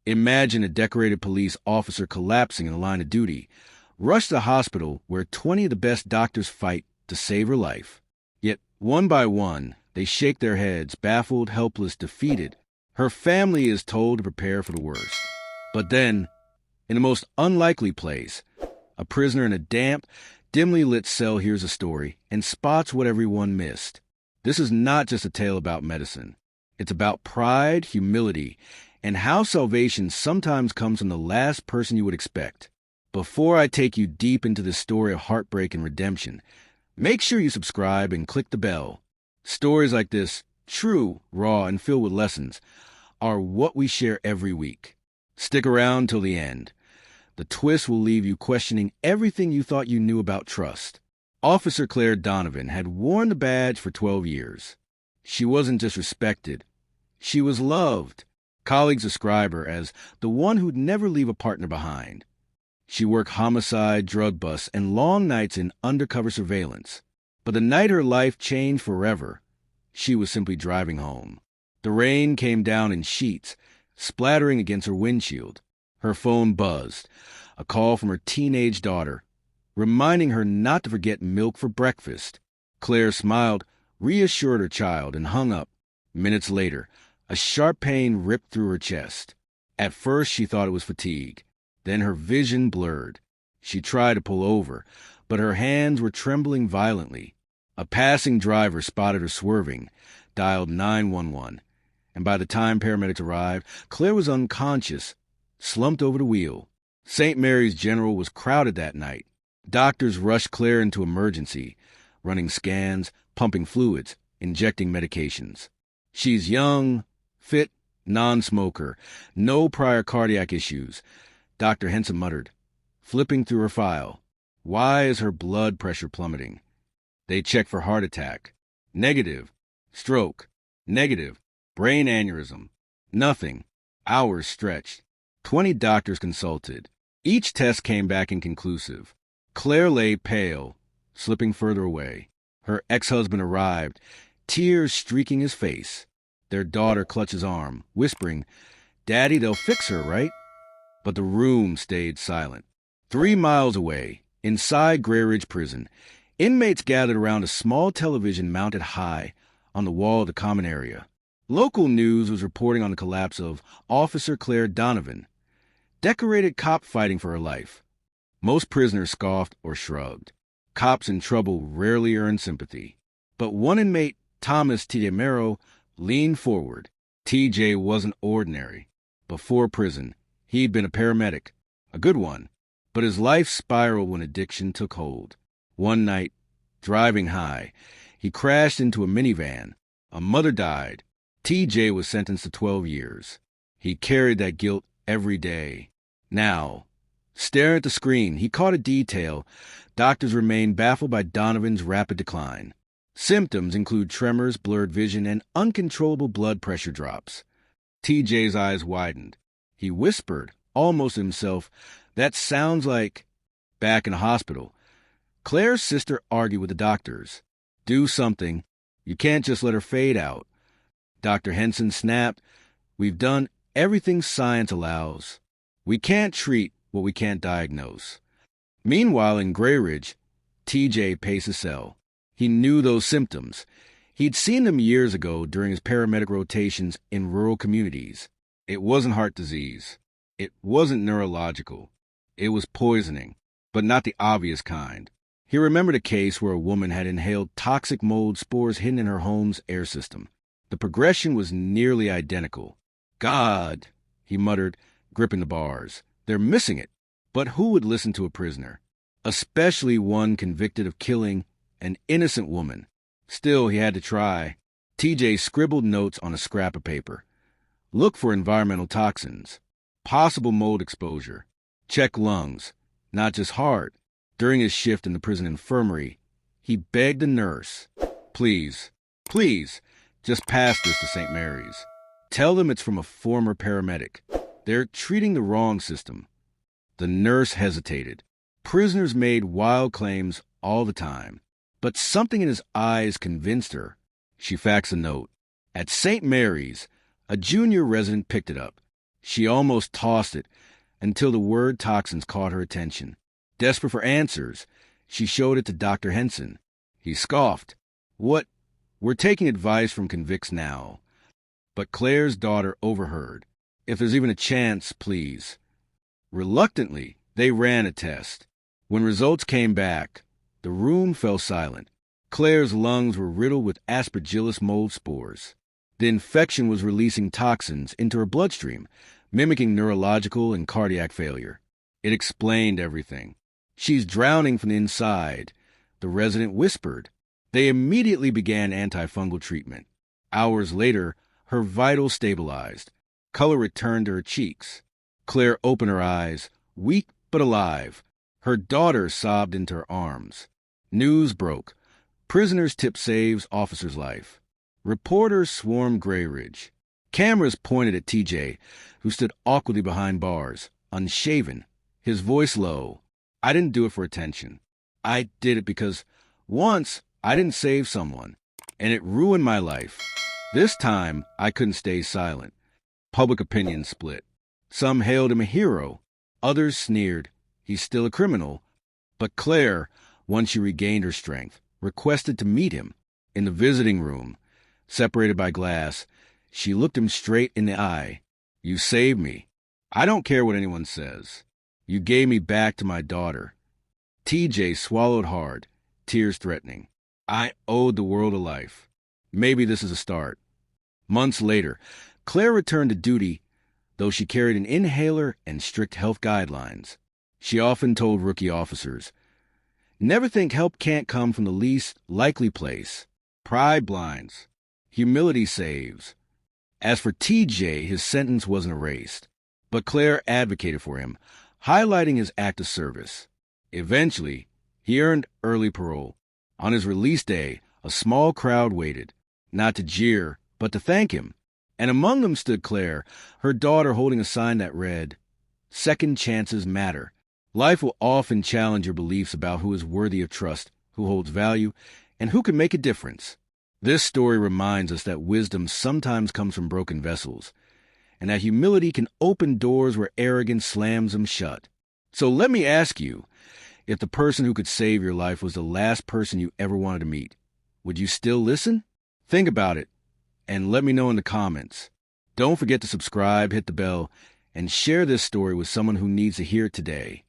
Imagine a decorated police officer collapsing in the line of duty. Rush to the hospital where 20 of the best doctors fight to save her life. Yet, one by one, they shake their heads, baffled, helpless, defeated. Her family is told to prepare for the worst. But then, in the most unlikely place, a prisoner in a damp, dimly lit cell hears a story and spots what everyone missed. This is not just a tale about medicine. It's about pride, humility, and how salvation sometimes comes from the last person you would expect. Before I take you deep into this story of heartbreak and redemption, make sure you subscribe and click the bell. Stories like this, true, raw, and filled with lessons, are what we share every week. Stick around till the end. The twist will leave you questioning everything you thought you knew about trust. Officer Claire Donovan had worn the badge for 12 years. She wasn't just respected. She was loved. Colleagues describe her as the one who'd never leave a partner behind. She worked homicide, drug busts, and long nights in undercover surveillance. But the night her life changed forever, she was simply driving home. The rain came down in sheets, splattering against her windshield. Her phone buzzed, a call from her teenage daughter, reminding her not to forget milk for breakfast. Claire smiled, reassured her child, and hung up. Minutes later, a sharp pain ripped through her chest. At first, she thought it was fatigue. Then her vision blurred. She tried to pull over, but her hands were trembling violently. A passing driver spotted her swerving, dialed 911, and by the time paramedics arrived, Claire was unconscious, slumped over the wheel. St. Mary's General was crowded that night. Doctors rushed Claire into emergency, running scans, pumping fluids, injecting medications. She's young, fit, non-smoker, no prior cardiac issues. Dr. Henson muttered, flipping through her file. Why is her blood pressure plummeting? They checked for heart attack. Negative. Stroke. Negative. Brain aneurysm. Nothing. Hours stretched. 20 doctors consulted. Each test came back inconclusive. Claire lay pale, slipping further away. Her ex-husband arrived, tears streaking his face. Their daughter clutched his arm, whispering, Daddy, they'll fix her, right? But the room stayed silent. 3 miles away, inside Grey Ridge Prison, inmates gathered around a small television mounted high on the wall of the common area. Local news was reporting on the collapse of Officer Claire Donovan, decorated cop fighting for her life. Most prisoners scoffed or shrugged. Cops in trouble rarely earned sympathy. But one inmate, Thomas Tiamero, leaned forward. TJ wasn't ordinary. Before prison, he'd been a paramedic, a good one, but his life spiraled when addiction took hold. One night, driving high, he crashed into a minivan. A mother died. TJ was sentenced to 12 years. He carried that guilt every day. Now, staring at the screen, he caught a detail. Doctors remained baffled by Donovan's rapid decline. Symptoms include tremors, blurred vision, and uncontrollable blood pressure drops. TJ's eyes widened. He whispered, almost to himself, that sounds like... Back in the hospital, Claire's sister argued with the doctors. Do something. You can't just let her fade out. Dr. Henson snapped, We've done everything science allows. We can't treat what we can't diagnose. Meanwhile, in Grey Ridge, TJ paced his cell. He knew those symptoms. He'd seen them years ago during his paramedic rotations in rural communities. It wasn't heart disease. It wasn't neurological. It was poisoning, but not the obvious kind. He remembered a case where a woman had inhaled toxic mold spores hidden in her home's air system. The progression was nearly identical. God, he muttered, gripping the bars. They're missing it. But who would listen to a prisoner? Especially one convicted of killing an innocent woman. Still, he had to try. TJ scribbled notes on a scrap of paper. Look for environmental toxins. Possible mold exposure. Check lungs, not just heart. During his shift in the prison infirmary, he begged a nurse, please, just pass this to St. Mary's. Tell them it's from a former paramedic. They're treating the wrong system. The nurse hesitated. Prisoners made wild claims all the time, but something in his eyes convinced her. She faxed a note. At St. Mary's, a junior resident picked it up. She almost tossed it until the word toxins caught her attention. Desperate for answers, she showed it to Dr. Henson. He scoffed. "What? We're taking advice from convicts now." But Claire's daughter overheard. "If there's even a chance, please." Reluctantly, they ran a test. When results came back, the room fell silent. Claire's lungs were riddled with Aspergillus mold spores. The infection was releasing toxins into her bloodstream, mimicking neurological and cardiac failure. It explained everything. "She's drowning from the inside," the resident whispered. They immediately began antifungal treatment. Hours later, her vitals stabilized. Color returned to her cheeks. Claire opened her eyes, weak but alive. Her daughter sobbed into her arms. News broke. Prisoners tip saves officer's life. Reporters swarmed Grey Ridge. Cameras pointed at TJ, who stood awkwardly behind bars, unshaven, his voice low. "I didn't do it for attention. I did it because once I didn't save someone, and it ruined my life. This time, I couldn't stay silent." Public opinion split. Some hailed him a hero. Others sneered. He's still a criminal. But Claire, once she regained her strength, requested to meet him. In the visiting room, separated by glass, she looked him straight in the eye. "You saved me. I don't care what anyone says. You gave me back to my daughter." TJ swallowed hard, tears threatening. "I owed the world a life. Maybe this is a start." Months later, Claire returned to duty, though she carried an inhaler and strict health guidelines. She often told rookie officers, "Never think help can't come from the least likely place. Pride blinds. Humility saves." As for TJ, his sentence wasn't erased, but Claire advocated for him, highlighting his act of service. Eventually, he earned early parole. On his release day, a small crowd waited, not to jeer, but to thank him. And among them stood Claire, her daughter holding a sign that read, "Second chances matter." Life will often challenge your beliefs about who is worthy of trust, who holds value, and who can make a difference. This story reminds us that wisdom sometimes comes from broken vessels, and that humility can open doors where arrogance slams them shut. So let me ask you, if the person who could save your life was the last person you ever wanted to meet, would you still listen? Think about it, and let me know in the comments. Don't forget to subscribe, hit the bell, and share this story with someone who needs to hear it today.